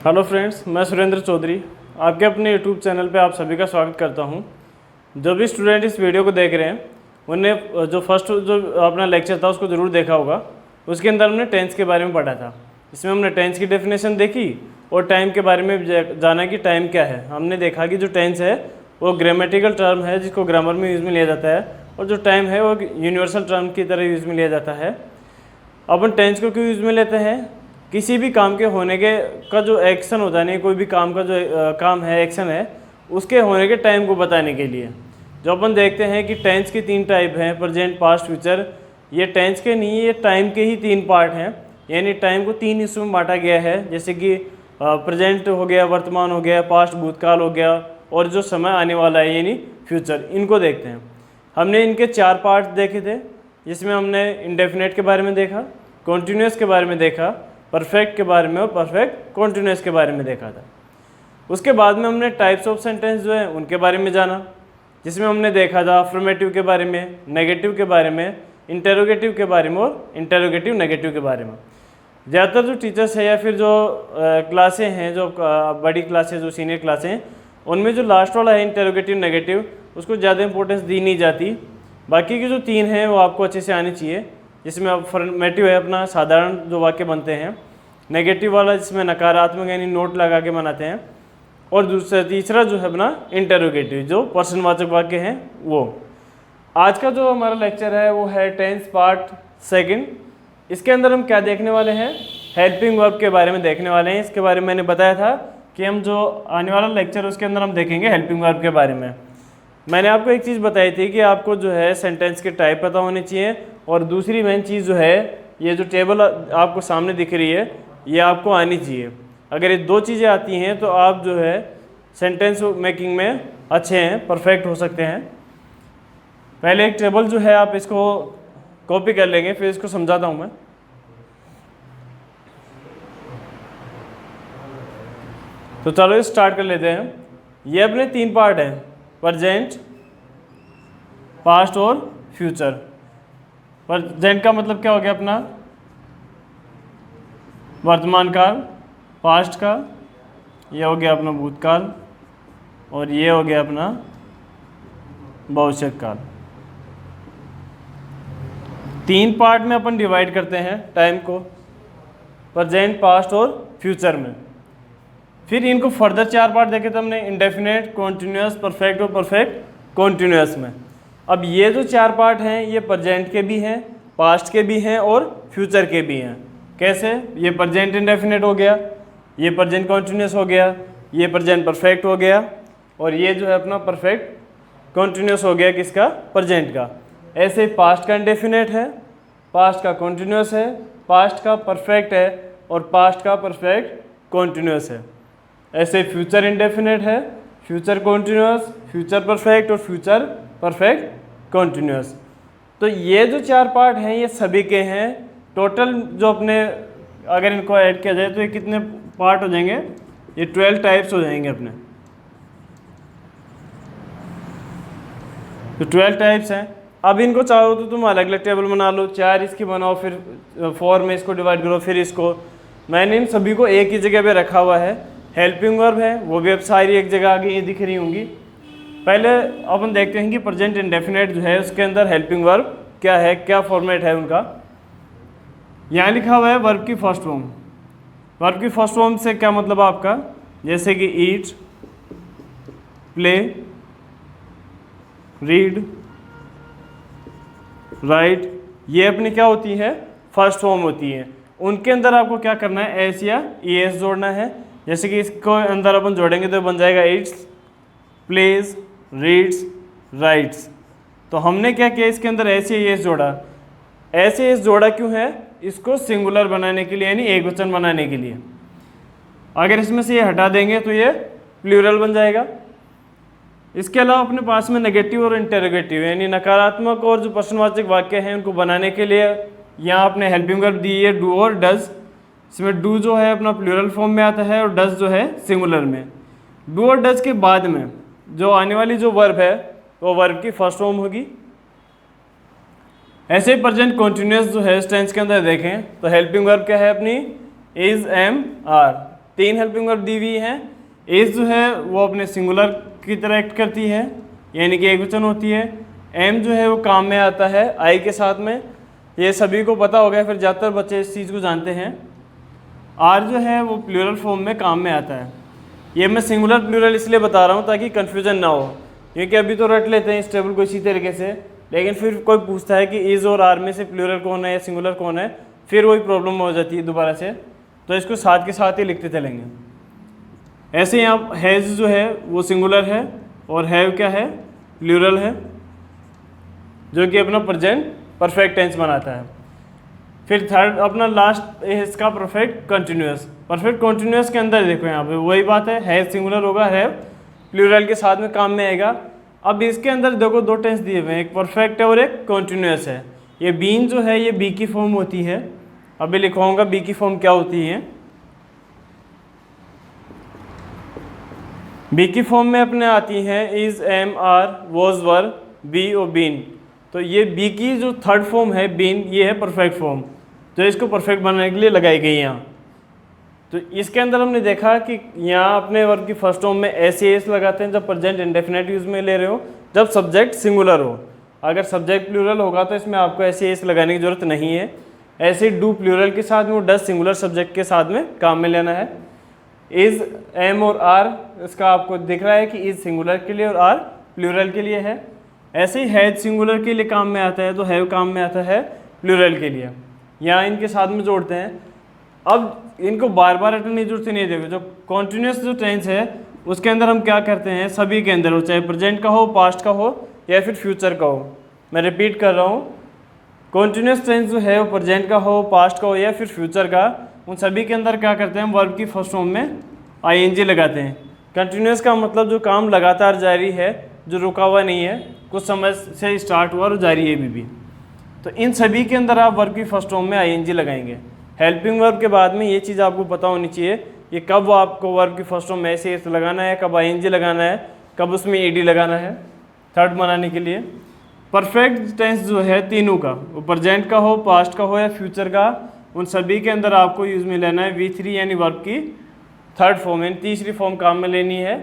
Hello friends, मैं सुरेंद्र चौधरी आपके अपने यूट्यूब चैनल पे आप सभी का स्वागत करता हूं। जो भी स्टूडेंट इस वीडियो को देख रहे हैं उन्हें जो फर्स्ट जो अपना लेक्चर था उसको ज़रूर देखा होगा। उसके अंदर हमने टेंस के बारे में पढ़ा था। इसमें हमने टेंस की डेफिनेशन देखी और टाइम के बारे में जाना कि टाइम क्या है। हमने देखा कि जो टेंस है वो ग्रामेटिकल टर्म है जिसको ग्रामर में यूज़ में लिया जाता है, और जो टाइम है वो यूनिवर्सल टर्म की तरह यूज़ में लिया जाता है। अपन टेंस को क्यों यूज़ में लेते हैं? किसी भी काम के होने के का जो एक्शन होता है, नहीं कोई भी काम का जो काम है, एक्शन है, उसके होने के टाइम को बताने के लिए। जो अपन देखते हैं कि टेंस की 3 टाइप हैं, प्रेजेंट, पास्ट, फ्यूचर। ये टेंस के नहीं, ये टाइम के ही 3 पार्ट हैं। यानी टाइम को 3 हिस्सों में बांटा गया है, जैसे कि प्रेजेंट हो गया, वर्तमान हो गया, पास्ट भूतकाल हो गया, और जो समय आने वाला है यानी फ्यूचर। इनको देखते हैं। हमने इनके 4 पार्ट देखे थे, जिसमें हमने इंडेफिनेट के बारे में देखा, कॉन्टीन्यूअस के बारे में देखा, परफेक्ट के बारे में और परफेक्ट कॉन्टीन्यूअस के बारे में देखा था। उसके बाद में हमने टाइप्स ऑफ सेंटेंस जो है उनके बारे में जाना, जिसमें हमने देखा था अफर्मेटिव के बारे में, नेगेटिव के बारे में, इंटेरोगेटिव के बारे में और इंटेरोगेटिव नेगेटिव के बारे में। ज़्यादातर जो टीचर्स है या फिर जो क्लासें हैं, जो बड़ी क्लासें, जो सीनियर क्लासें हैं, उनमें जो लास्ट वाला है इंटेरोगेटिव नेगेटिव, उसको ज़्यादा इंपॉर्टेंस दी नहीं जाती। बाकी की जो 3 हैं वो आपको अच्छे से आनी चाहिए, जिसमें अफर्मेटिव है अपना साधारण जो वाक्य बनते हैं, नेगेटिव वाला जिसमें नकारात्मक यानी नोट लगा के बनाते हैं, और तीसरा जो है अपना इंटेरोगेटिव जो प्रश्नवाचक वाक्य हैं वो। आज का जो हमारा लेक्चर है वो है टेंस पार्ट 2। इसके अंदर हम क्या देखने वाले हैं? हेल्पिंग वर्ब के बारे में देखने वाले हैं। इसके बारे में मैंने बताया था कि हम जो आने वाला लेक्चर उसके अंदर हम देखेंगे हेल्पिंग वर्ब के बारे में। मैंने आपको एक चीज़ बताई थी कि आपको जो है सेंटेंस के टाइप पता होने चाहिए, और दूसरी मेन चीज़ जो है ये जो टेबल आपको सामने दिख रही है ये आपको आनी चाहिए। अगर ये 2 चीज़ें आती हैं तो आप जो है सेंटेंस मेकिंग में अच्छे हैं, परफेक्ट हो सकते हैं। पहले एक टेबल जो है आप इसको कॉपी कर लेंगे, फिर इसको समझाता हूँ मैं। तो चलो स्टार्ट कर लेते हैं। ये अपने 3 पार्ट हैं, प्रेजेंट, पास्ट और फ्यूचर। प्रेजेंट का मतलब क्या हो गया अपना? वर्तमान काल। पास्ट का ये हो गया अपना भूतकाल, और ये हो गया अपना भविष्य काल। 3 पार्ट में अपन डिवाइड करते हैं टाइम को, प्रेजेंट, पास्ट और फ्यूचर में। फिर इनको फर्दर 4 पार्ट देखे थे हमने, इंडेफिनेट, कॉन्टीन्यूअस, परफेक्ट और परफेक्ट कॉन्टीन्यूअस में। अब ये जो 4 पार्ट हैं ये प्रेजेंट के भी हैं, पास्ट के भी हैं और फ्यूचर के भी हैं। कैसे? ये प्रेजेंट इंडेफिनेट हो गया, ये प्रेजेंट कॉन्टीन्यूअस हो गया, ये प्रेजेंट परफेक्ट हो गया, और ये जो है अपना परफेक्ट कॉन्टीन्यूअस हो गया किसका? प्रेजेंट का। ऐसे पास्ट का इंडेफिनेट है, पास्ट का कॉन्टीन्यूअस है, पास्ट का परफेक्ट है, और पास्ट का परफेक्ट कॉन्टीन्यूअस है। ऐसे फ्यूचर इंडेफिनेट है, फ्यूचर कॉन्टीन्यूअस, फ्यूचर परफेक्ट और फ्यूचर परफेक्ट कॉन्टीन्यूअस। तो ये जो 4 पार्ट हैं ये सभी के हैं। टोटल जो अपने अगर इनको ऐड किया जाए तो ये कितने पार्ट हो जाएंगे? ये 12 टाइप्स हो जाएंगे अपने। तो 12 टाइप्स हैं। अब इनको चाहो तो तुम अलग अलग टेबल बना लो, 4 इसकी बनाओ, फिर 4 में इसको डिवाइड करो, फिर इसको। मैंने इन सभी को एक ही जगह पे रखा हुआ है। हेल्पिंग वर्ब है वो भी अब सारी एक जगह आगे ये दिख रही होंगी। पहले अपन देखते हैं कि प्रेजेंट इंडेफिनेट जो है उसके अंदर हेल्पिंग वर्ब क्या है, क्या फॉर्मेट है उनका। यहाँ लिखा हुआ है वर्ब की फर्स्ट फॉर्म। वर्ब की फर्स्ट फॉर्म से क्या मतलब आपका? जैसे कि ईट, प्ले, रीड, राइट, ये अपनी क्या होती है? फर्स्ट फॉर्म होती है। उनके अंदर आपको क्या करना है? एस या ई एस जोड़ना है। जैसे कि इसको अंदर अपन जोड़ेंगे तो बन जाएगा ईट्स, प्लेज, रीड्स, राइट्स। तो हमने क्या किया? इसके अंदर एस या ई एस जोड़ा। एस या एस जोड़ा क्यों है? इसको सिंगुलर बनाने के लिए, यानी एक वचन बनाने के लिए। अगर इसमें से ये हटा देंगे तो ये प्लूरल बन जाएगा। इसके अलावा अपने पास में नेगेटिव और इंटेरोगेटिव यानी नकारात्मक और जो प्रश्नवाचक वाक्य हैं उनको बनाने के लिए यहाँ अपने हेल्पिंग वर्ब दी है डू और डज। इसमें डू जो है अपना प्लूरल फॉर्म में आता है और डज जो है सिंगुलर में। डू और डज के बाद में जो आने वाली जो वर्ब है वो वर्ब की फर्स्ट फॉर्म होगी। ऐसे ही प्रेजेंट कॉन्टिन्यूअस जो है टेंस के अंदर देखें तो हेल्पिंग वर्ब क्या है अपनी? Is, am, are. 3 helping verb दी हुई हैं। इज जो है वो अपने सिंगुलर की तरह एक्ट करती है, यानी कि एक वचन होती है। एम जो है वो काम में आता है आई के साथ में, ये सभी को पता हो गया, फिर ज़्यादातर बच्चे इस चीज़ को जानते हैं। आर जो है वो प्लूरल फॉर्म में काम में आता है। ये मैं सिंगुलर प्लूरल इसलिए बता रहा हूँ ताकि कन्फ्यूजन ना हो, क्योंकि अभी तो रट लेते हैं इस टेबल को इसी तरीके से, लेकिन फिर कोई पूछता है कि इज़ और आर में से प्लूरल कौन है या सिंगुलर कौन है, फिर वही प्रॉब्लम हो जाती है दोबारा से। तो इसको साथ के साथ ही लिखते चलेंगे। ऐसे ही आप हैज़ जो है वो सिंगुलर है और हैव क्या है, प्लूरल है, जो कि अपना प्रेजेंट परफेक्ट टेंस बनाता है। फिर थर्ड अपना लास्ट इसका परफेक्ट कंटिन्यूअस। परफेक्ट कंटिन्यूअस के अंदर देखो यहाँ पे वही बात है सिंगुलर होगा, हैव प्लूरल के साथ में काम में आएगा। अब इसके अंदर देखो 2 टेंस दिए हुए हैं, एक परफेक्ट है और एक कंटिन्यूअस है। ये बीन जो है ये बी की फॉर्म होती है, अभी लिखवाऊंगा बी की फॉर्म क्या होती है। बी की फॉर्म में अपने आती है is, am, are, was, were, be और बीन। तो ये बी की जो थर्ड फॉर्म है बीन, ये है परफेक्ट फॉर्म, जो इसको परफेक्ट बनाने के लिए लगाई गई यहाँ। तो इसके अंदर हमने देखा कि यहाँ अपने वर्ब की फर्स्ट फॉर्म में एस लगाते हैं जब प्रेजेंट इंडेफिनेट यूज में ले रहे हो, जब सब्जेक्ट सिंगुलर हो। अगर सब्जेक्ट प्लूरल होगा तो इसमें आपको एस लगाने की जरूरत नहीं है। ऐसे डू प्लूरल के साथ में, वो डज सिंगुलर सब्जेक्ट के साथ में काम में लेना है। इज, एम और आर, इसका आपको दिख रहा है कि इज सिंगुलर के लिए और आर प्लूरल के लिए है। ऐसे ही हैज सिंगुलर के लिए काम में आता है, तो हैव काम में आता है प्लूरल के लिए। यहाँ इनके साथ में जोड़ते हैं। अब इनको बार बार रटने की जरूरत नहीं देगा। जो कॉन्टिन्यूस जो टेंस है उसके अंदर हम क्या करते हैं, सभी के अंदर हो, चाहे प्रेजेंट का हो, पास्ट का हो या फिर फ्यूचर का हो। मैं रिपीट कर रहा हूँ, कॉन्टिन्यूस टेंस जो है वो प्रेजेंट का हो, पास्ट का हो या फिर फ्यूचर का, उन सभी के अंदर क्या करते हैं, हम वर्ब की फर्स्ट फॉर्म में आईएनजी लगाते हैं। कंटिन्यूस का मतलब जो काम लगातार जारी है, जो रुका हुआ नहीं है, कुछ समय से स्टार्ट हुआ और जारी है अभी भी। तो इन सभी के अंदर आप वर्ब की फर्स्ट फॉर्म में आईएनजी लगाएंगे। हेल्पिंग वर्ब के बाद में ये चीज़ आपको पता होनी चाहिए कि कब आपको वर्ब की फर्स्ट फॉर्म में ऐसे लगाना है, कब आईएनजी लगाना है, कब उसमें ईडी लगाना है थर्ड बनाने के लिए। परफेक्ट टेंस जो है तीनों का, वो प्रेजेंट का हो, पास्ट का हो या फ्यूचर का, उन सभी के अंदर आपको यूज़ में लेना है V3 यानी वर्ब की थर्ड फॉर्म यानी तीसरी फॉर्म काम में लेनी है।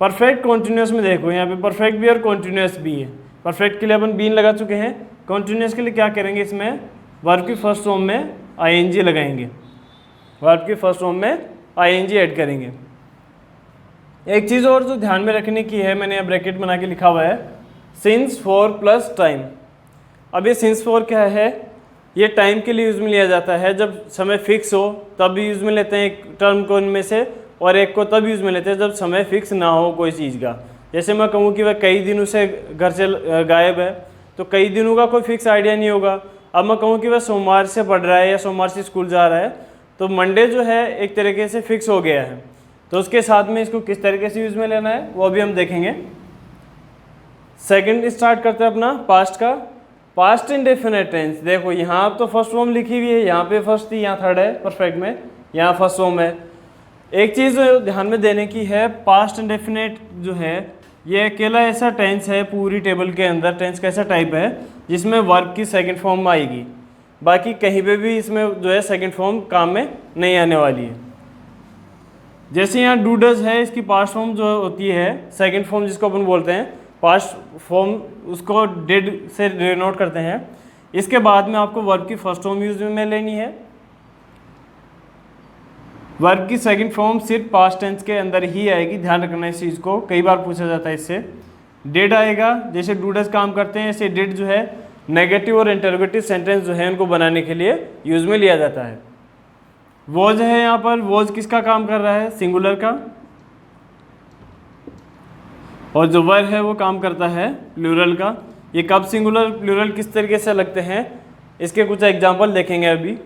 परफेक्ट कॉन्टिन्यूस में देखो यहाँ पे परफेक्ट भी और कॉन्टिन्यूस भी है। परफेक्ट के लिए अपन बीन लगा चुके हैं, कॉन्टिन्यूस के लिए क्या करेंगे, इसमें वर्ब की फर्स्ट फॉर्म में आईएनजी लगाएंगे, वर्ब की फर्स्ट फॉर्म में आईएनजी ऐड करेंगे। एक चीज़ और जो ध्यान में रखने की है, मैंने यहाँ ब्रैकेट बना के लिखा हुआ है, सिंस फॉर प्लस टाइम। अब ये सिंस फॉर क्या है, ये टाइम के लिए यूज़ में लिया जाता है, जब समय फिक्स हो तब भी यूज़ में लेते हैं एक टर्म को इनमें से, और एक को तब यूज़ में लेते हैं जब समय फिक्स ना हो कोई चीज़ का। जैसे मैं कहूँ कि वह कई दिनों से घर से गायब है, तो कई दिनों का कोई फिक्स आइडिया नहीं होगा। अब मैं कहूँ कि वह सोमवार से पढ़ रहा है या सोमवार से स्कूल जा रहा है, तो मंडे जो है एक तरीके से फिक्स हो गया है, तो उसके साथ में इसको किस तरीके से यूज़ में लेना है वो भी हम देखेंगे। सेकंड स्टार्ट करते हैं अपना पास्ट का। पास्ट इंडेफिनिट टेंस, देखो यहाँ तो फर्स्ट फॉर्म लिखी हुई है, यहाँ पे फर्स्ट थी, यहाँ थर्ड है परफेक्ट में, यहाँ फर्स्ट फॉर्म है। एक चीज़ ध्यान में देने की है, पास्ट इंडेफिनिट जो है ये अकेला ऐसा टेंस है पूरी टेबल के अंदर, टेंस का ऐसा टाइप है जिसमें वर्ब की सेकंड फॉर्म आएगी, बाकी कहीं पे भी इसमें जो है सेकंड फॉर्म काम में नहीं आने वाली है। जैसे यहाँ डू डज है, इसकी पास्ट फॉर्म जो होती है सेकंड फॉर्म जिसको अपन बोलते हैं पास्ट फॉर्म, उसको डिड से डिनोट करते हैं। इसके बाद में आपको वर्ब की फर्स्ट फॉर्म यूज में लेनी है। वर्ब की सेकंड फॉर्म सिर्फ पास्ट टेंस के अंदर ही आएगी, ध्यान रखना इस चीज़ को, कई बार पूछा जाता है इससे। डिड आएगा, जैसे डू डज काम करते हैं ऐसे डिड जो है नेगेटिव और इंटरोगेटिव सेंटेंस जो है उनको बनाने के लिए यूज में लिया जाता है। वॉज है यहाँ पर, वॉज किसका काम कर रहा है, सिंगुलर का, और जो वर है वो काम करता है प्लूरल का। ये कब सिंगुलर प्लूरल किस तरीके से लगते हैं इसके कुछ एग्जांपल देखेंगे अभी।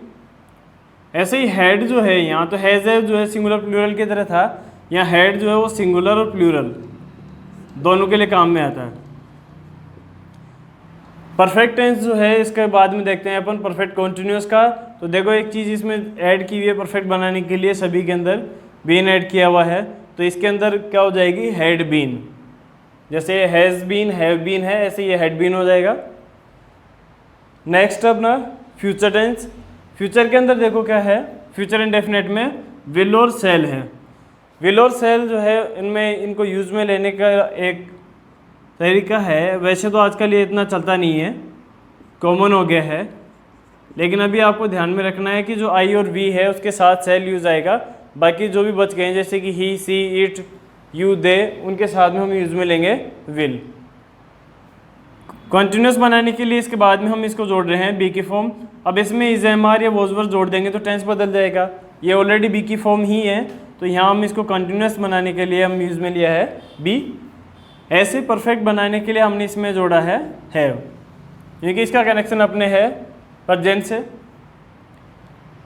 ऐसे ही हेड जो है, यहाँ तो हैज़ है जो है सिंगुलर प्लूरल की तरह था, यहाँ हेड जो है वो सिंगुलर और प्लूरल दोनों के लिए काम में आता है। परफेक्ट टेंस जो है इसके बाद में देखते हैं अपन परफेक्ट कॉन्टिन्यूस का। तो देखो एक चीज़ इसमें ऐड की हुई है परफेक्ट बनाने के लिए, सभी के अंदर बीन ऐड किया हुआ है, तो इसके अंदर क्या हो जाएगी, हैड बीन। जैसे हैज़ बीन हैव बीन है, ऐसे ये हैड बीन हो जाएगा। नेक्स्ट अपना फ्यूचर टेंस। फ्यूचर के अंदर देखो क्या है, फ्यूचर इंडेफिनेट में विल और सेल है। विल और सेल जो है इनमें इनको यूज़ में लेने का एक तरीका है। वैसे तो आजकल ये इतना चलता नहीं है, कॉमन हो गया है, लेकिन अभी आपको ध्यान में रखना है कि जो आई और वी है उसके साथ सेल यूज़ आएगा। बाकी जो भी बच गए हैं जैसे कि ही, सी, इट, यू, दे, उनके साथ में हम यूज़ में लेंगे विल। कॉन्टिन्यूस बनाने के लिए इसके बाद में हम इसको जोड़ रहे हैं बी की फॉर्म। अब इसमें इज एम आर या वॉज वर जोड़ देंगे तो टेंस बदल जाएगा। ये ऑलरेडी बी की फॉर्म ही है, तो यहाँ हम इसको कंटिन्यूस बनाने के लिए हम यूज़ में लिया है बी। ऐसे परफेक्ट बनाने के लिए हमने इसमें जोड़ा है हैव, क्योंकि इसका कनेक्शन अपने है प्रेजेंट से।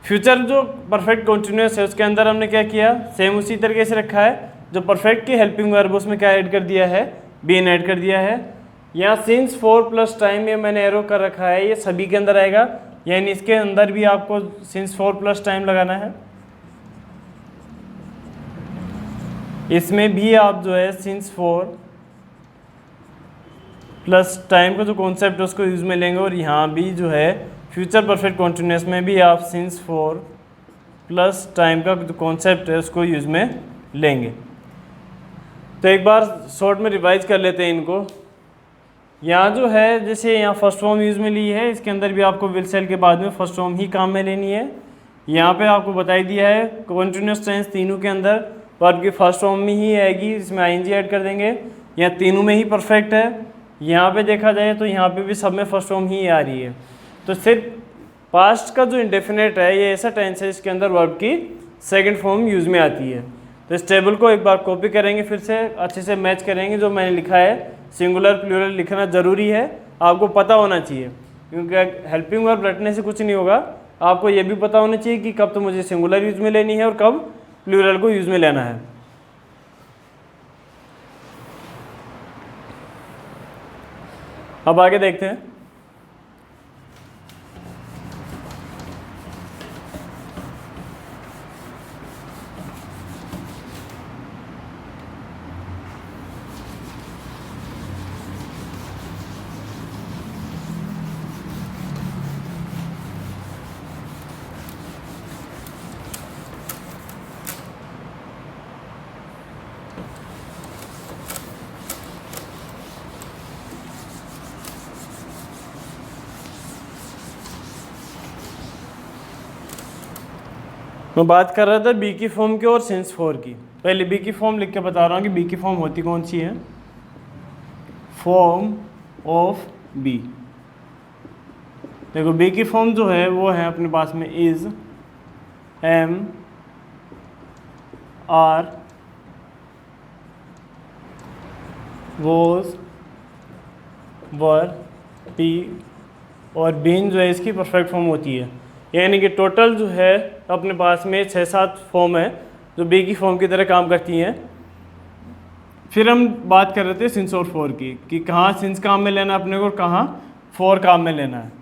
फ्यूचर जो परफेक्ट कंटिन्यूस है उसके अंदर हमने क्या किया, सेम उसी तरीके से रखा है। जो परफेक्ट की हेल्पिंग वर्ब उसमें क्या ऐड कर दिया है, बीन ऐड कर दिया है। यहाँ सिंस 4 प्लस टाइम ये मैंने एरो कर रखा है, ये सभी के अंदर आएगा, यानी इसके अंदर भी आपको सिंस 4 प्लस टाइम लगाना है। इसमें भी आप जो है सिंस 4 प्लस टाइम का जो कॉन्सेप्ट है उसको यूज़ में लेंगे। और यहाँ भी जो है फ्यूचर परफेक्ट कॉन्टिन्यूस में भी आप सिंस 4 प्लस टाइम का जो कॉन्सेप्ट है उसको यूज़ में लेंगे। तो एक बार शॉर्ट में रिवाइज कर लेते हैं इनको। यहाँ जो है जैसे यहाँ फर्स्ट फॉर्म यूज़ में ली है, इसके अंदर भी आपको विल सेल के बाद में फर्स्ट फॉर्म ही काम में लेनी है। यहाँ पे आपको बताई दिया है कॉन्टिन्यूस टेंस तीनों के अंदर वर्ब की फर्स्ट फॉर्म में ही आएगी, इसमें आईएनजी ऐड कर देंगे। यहाँ तीनों में ही परफेक्ट है। यहाँ पे देखा जाए तो यहाँ पे भी सब में फर्स्ट फॉर्म ही आ रही है। तो सिर्फ पास्ट का जो इंडेफिनेट है ये ऐसा टेंस है इसके अंदर वर्ब की सेकंड फॉर्म यूज़ में आती है। तो इस टेबल को एक बार कॉपी करेंगे, फिर से अच्छे से मैच करेंगे। जो मैंने लिखा है सिंगुलर प्लूरल लिखना ज़रूरी है, आपको पता होना चाहिए, क्योंकि हेल्पिंग वर्ब रटने से कुछ नहीं होगा। आपको ये भी पता होना चाहिए कि कब तो मुझे सिंगुलर यूज़ में लेनी है और कब प्लूरल को यूज़ में लेना है। अब आगे देखते हैं। मैं बात कर रहा था बी की फॉर्म की और सिंस 4 की। पहले बी की फॉर्म लिख के बता रहा हूँ कि बी की फॉर्म होती कौन सी है। फॉर्म ऑफ बी, देखो बी की फॉर्म जो है वो है अपने पास में is, am, are, was, were, be और बीन जो है इसकी परफेक्ट फॉर्म होती है। यानी कि टोटल जो है अपने पास में 6-7 फॉर्म है जो बी की फॉर्म की तरह काम करती हैं। फिर हम बात कर रहे थे सिंस और फॉर की, कि कहाँ सिंस काम में लेना है अपने को और कहाँ फॉर काम में लेना है।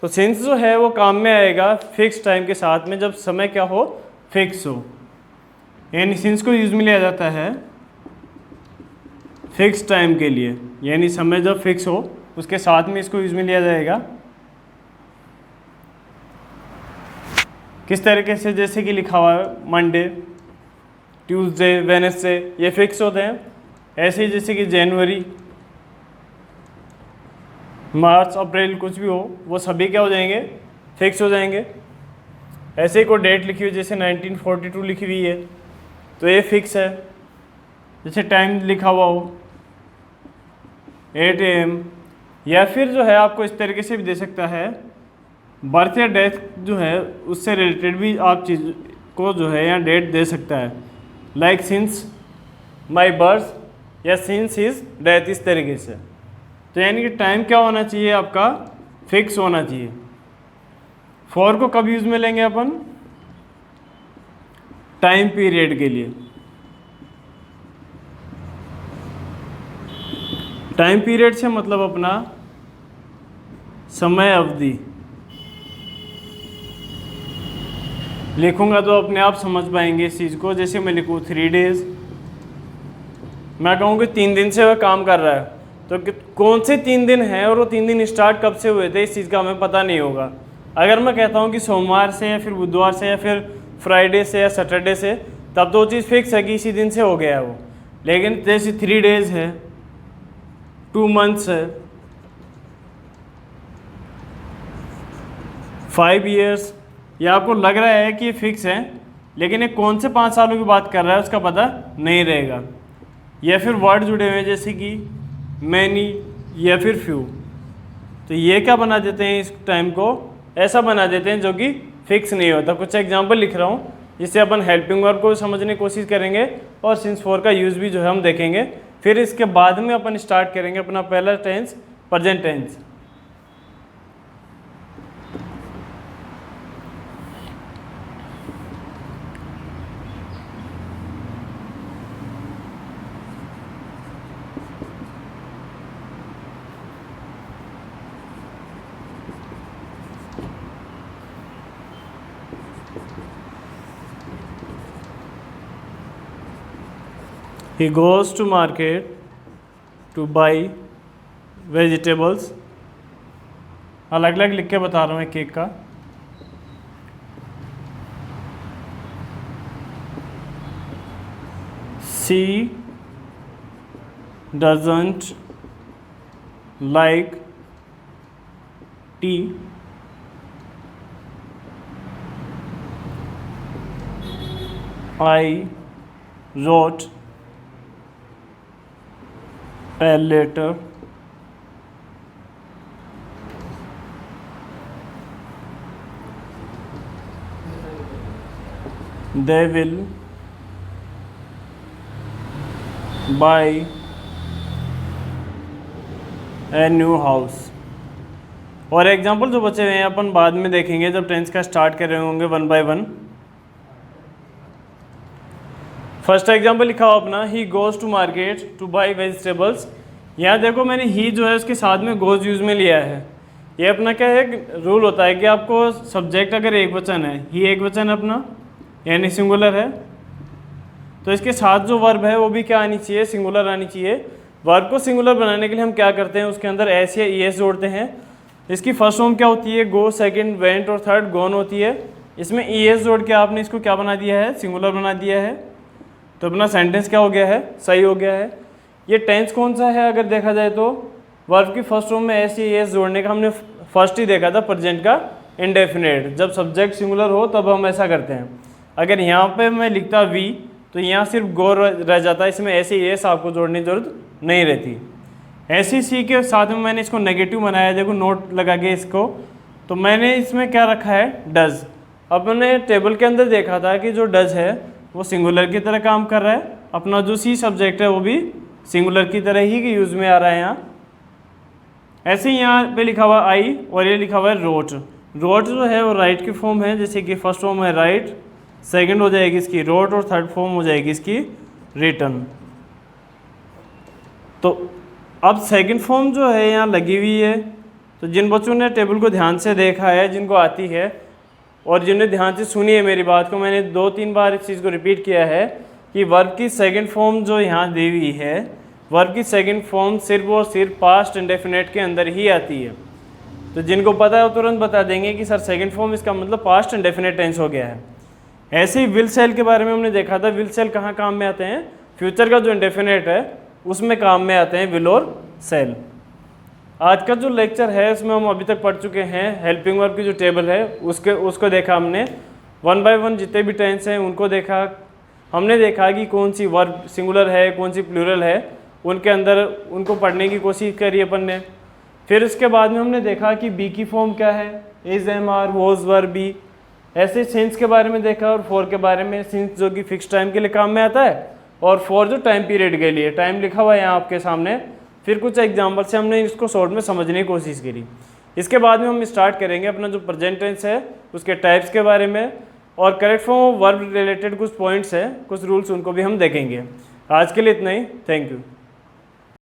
तो सिंस जो है वो काम में आएगा फिक्स टाइम के साथ में, जब समय क्या हो, फिक्स हो। यानी सिंस को यूज़ में लिया जाता है फिक्स टाइम के लिए, यानी समय जब फिक्स हो उसके साथ में इसको यूज़ में लिया जाएगा। किस तरीके से, जैसे कि लिखा हुआ है मंडे, ट्यूसडे, वेडनेसडे, ये फिक्स होते हैं। ऐसे ही जैसे कि जनवरी, मार्च, अप्रैल, कुछ भी हो वो सभी क्या हो जाएंगे, फिक्स हो जाएंगे। ऐसे ही कोई डेट लिखी हुई जैसे 1942 लिखी हुई है तो ये फिक्स है। जैसे टाइम लिखा हुआ हो 8 AM, या फिर जो है आपको इस तरीके से भी दे सकता है, बर्थ या डेथ जो है उससे रिलेटेड भी आप चीज़ को जो है यहाँ डेट दे सकता है, लाइक सिंस माई बर्थ या सिंस हिज डेथ, इस तरीके से। तो यानी कि टाइम क्या होना चाहिए आपका, फिक्स होना चाहिए। फॉर को कब यूज़ में लेंगे अपन, टाइम पीरियड के लिए। टाइम पीरियड से मतलब अपना समय अवधि। लिखूंगा तो अपने आप समझ पाएंगे इस चीज़ को। जैसे मैं लिखूँ 3 डेज, मैं कहूँ कि 3 दिन से वह काम कर रहा है, तो कौन से 3 दिन हैं और वो 3 दिन स्टार्ट कब से हुए थे इस चीज़ का हमें पता नहीं होगा। अगर मैं कहता हूँ कि सोमवार से या फिर बुधवार से या फिर फ्राइडे से या सैटरडे से, तब तो वो चीज़ फिक्स है कि इसी दिन से हो गया है वो। लेकिन जैसे 3 डेज़ है, 2 मंथ्स है, 5 ईयर्स, ये आपको लग रहा है कि ये फिक्स है, लेकिन ये कौन से 5 सालों की बात कर रहा है उसका पता नहीं रहेगा। या फिर वर्ड जुड़े हुए हैं जैसे कि मैनी या फिर फ्यू, तो ये क्या बना देते हैं, इस टाइम को ऐसा बना देते हैं जो कि फिक्स नहीं होता। कुछ एग्जांपल लिख रहा हूँ जिससे अपन हेल्पिंग वर्ब को समझने की कोशिश करेंगे और सिंस 4 का यूज़ भी जो है हम देखेंगे। फिर इसके बाद में अपन स्टार्ट करेंगे अपना पहला tense, present tense. He goes to market to buy vegetables। अलग अलग लिख के बता रहा हूँ एक एक का। She doesn't like tea। I wrote a letter they will buy a new house। और एग्जाम्पल जो बचे हुए हैं अपन बाद में देखेंगे जब टेंस का स्टार्ट कर रहे होंगे 1 by 1। फर्स्ट एग्जाम्पल लिखा हो अपना, he goes to market to buy vegetables. यहाँ देखो मैंने ही जो है उसके साथ में गोज़ यूज़ में लिया है। ये अपना क्या है, रूल होता है कि आपको सब्जेक्ट अगर एक वचन है, ही एक वचन है अपना यानी सिंगुलर है, तो इसके साथ जो वर्ब है वो भी क्या आनी चाहिए, सिंगुलर आनी चाहिए। वर्ब को सिंगुलर बनाने के लिए हम क्या करते हैं, उसके अंदर एस या ई एस जोड़ते हैं। इसकी फर्स्ट फॉर्म क्या होती है, गो, सेकंड वेंट और थर्ड गॉन होती है। इसमें ई एस जोड़ के आपने इसको क्या बना दिया है, सिंगुलर बना दिया है। तो अपना सेंटेंस क्या हो गया है, सही हो गया है। ये टेंस कौन सा है अगर देखा जाए तो, वर्ब की फर्स्ट फॉर्म में एस या एस जोड़ने का हमने फर्स्ट ही देखा था, प्रेजेंट का इंडेफिनेट। जब सब्जेक्ट सिंगुलर हो तब हम ऐसा करते हैं। अगर यहाँ पे मैं लिखता वी तो यहाँ सिर्फ गो रह जाता है, इसमें एस या एस आपको जोड़ने की जरूरत नहीं रहती। ऐसी सी के साथ में मैंने इसको नेगेटिव बनाया, देखो नोट लगा के इसको, तो मैंने इसमें क्या रखा है, डज। अपने टेबल के अंदर देखा था कि जो डज है वो सिंगुलर की तरह काम कर रहा है, अपना जो सी सब्जेक्ट है वो भी सिंगुलर की तरह ही यूज़ में आ रहा है यहाँ। ऐसे ही यहाँ पे लिखा हुआ आई और ये लिखा हुआ है रोट। रोट जो है वो राइट की फॉर्म है, जैसे कि फर्स्ट फॉर्म है राइट, सेकंड हो जाएगी इसकी रोट और थर्ड फॉर्म हो जाएगी इसकी रिटन। तो अब सेकंड फॉर्म जो है यहाँ लगी हुई है, तो जिन बच्चों ने टेबल को ध्यान से देखा है, जिनको आती है और जिन्होंने ध्यान से सुनी है मेरी बात को, मैंने 2-3 बार इस चीज़ को रिपीट किया है कि वर्ब की सेकंड फॉर्म जो यहाँ दी हुई है, वर्ब की सेकंड फॉर्म सिर्फ और सिर्फ पास्ट इंडेफिनेट के अंदर ही आती है। तो जिनको पता है वो तुरंत बता देंगे कि सर सेकंड फॉर्म इसका मतलब पास्ट इंडेफिनेट टेंस हो गया है। ऐसे ही विल सेल के बारे में हमने देखा था, विल सेल कहाँ काम में आते हैं, फ्यूचर का जो इंडेफिनेट है उसमें काम में आते हैं विल और सेल। आज का जो लेक्चर है उसमें हम अभी तक पढ़ चुके हैं हेल्पिंग वर्ब की जो टेबल है उसको देखा हमने, 1 by 1 जितने भी टेंस हैं उनको देखा। हमने देखा कि कौन सी वर्ब सिंगुलर है, कौन सी प्लूरल है, उनके अंदर उनको पढ़ने की कोशिश करी अपन ने। फिर उसके बाद में हमने देखा कि बी की फॉर्म क्या है, is, am, are, was, were, be. ऐसे सिंस के बारे में देखा और फॉर के बारे में, सिंस जो कि फिक्स टाइम के लिए काम में आता है और फॉर जो टाइम पीरियड के लिए, टाइम लिखा हुआ है यहाँ आपके सामने। फिर कुछ एग्जाम्पल से हमने इसको शॉर्ट में समझने की कोशिश करी। इसके बाद में हम स्टार्ट करेंगे अपना जो प्रेजेंट टेंस है उसके टाइप्स के बारे में, और correct form of verb related कुछ पॉइंट्स हैं, कुछ रूल्स, उनको भी हम देखेंगे। आज के लिए इतना ही, थैंक यू।